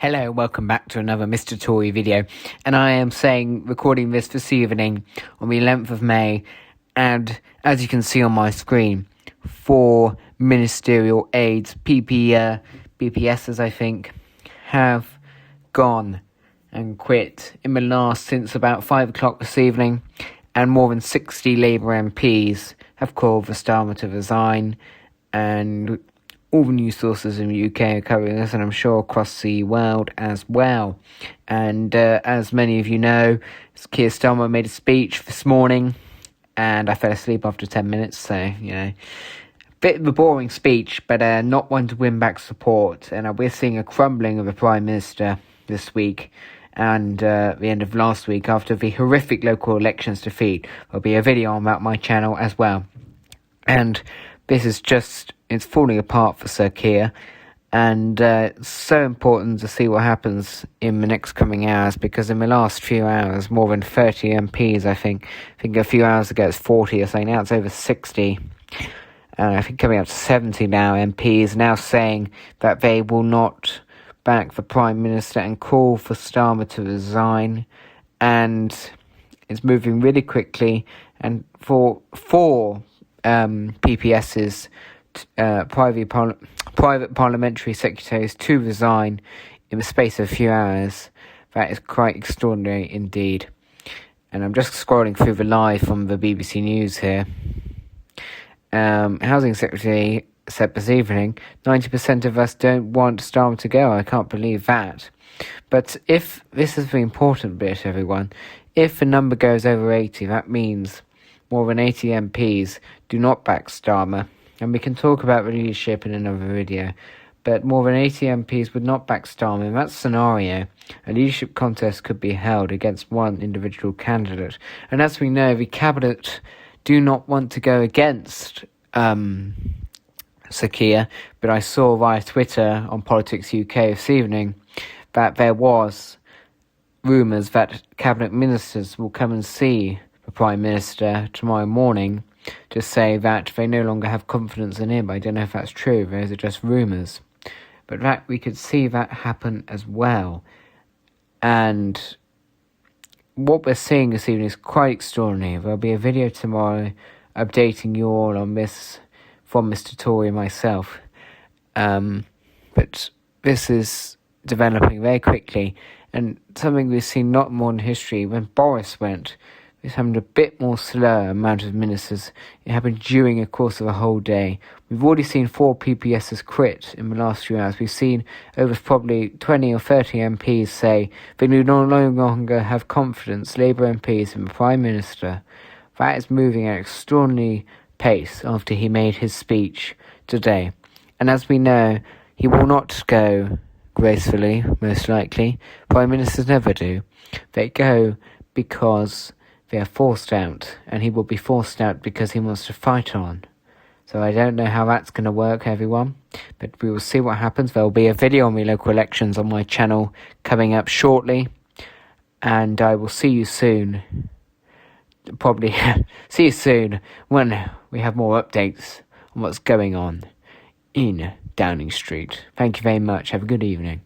Hello, welcome back to another Mr. Tory video, and I am recording this evening on the 11th of May, and as you can see on my screen, 4 ministerial aides, BPSs I think, have gone and quit since about 5 o'clock this evening, and more than 60 Labour MPs have called for Starmer to resign, and all the news sources in the UK are covering this, and I'm sure across the world as well. And as many of you know, Keir Starmer made a speech this morning, and I fell asleep after 10 minutes, so, a bit of a boring speech, but not one to win back support. And we're seeing a crumbling of the Prime Minister this week, and the end of last week, after the horrific local elections defeat. There'll be a video on that my channel as well. And this is it's falling apart for Sir Keir, and it's so important to see what happens in the next coming hours, because in the last few hours, more than 30 MPs, I think a few hours ago it's 40 or something, now it's over 60, and I think coming up to 70 now, MPs now saying that they will not back the Prime Minister and call for Starmer to resign, and it's moving really quickly, and for 4 PPSs, private parliamentary secretaries, to resign in the space of a few hours. That is quite extraordinary indeed. And I'm just scrolling through the live from the BBC News here. Housing Secretary said this evening, 90% of us don't want Starmer to go. I can't believe that. But if this is the important bit, everyone, if the number goes over 80, that means more than 80 MPs do not back Starmer. And we can talk about the leadership in another video, but more than 80 MPs would not back Starmer. In that scenario, a leadership contest could be held against one individual candidate. And as we know, the Cabinet do not want to go against Sir Keir, but I saw via Twitter on Politics UK this evening that there was rumours that Cabinet ministers will come and see the Prime Minister tomorrow morning to say that they no longer have confidence in him. I don't know if that's true, those are just rumours. But that we could see that happen as well. And what we're seeing this evening is quite extraordinary. There'll be a video tomorrow updating you all on this from Mr. Tory and myself. But this is developing very quickly, and something we've seen not more in history. When Boris went, it's happened a bit more slow amount of ministers. It happened during the course of a whole day. We've already seen 4 PPSs quit in the last few hours. We've seen over probably 20 or 30 MPs say they no longer have confidence, Labour MPs, in the Prime Minister. That is moving at an extraordinary pace after he made his speech today. And as we know, he will not go gracefully, most likely. Prime Ministers never do. They go because they are forced out, and he will be forced out because he wants to fight on. So I don't know how that's going to work, everyone, but we will see what happens. There will be a video on the local elections on my channel coming up shortly, and I will see you soon. Probably see you soon when we have more updates on what's going on in Downing Street. Thank you very much. Have a good evening.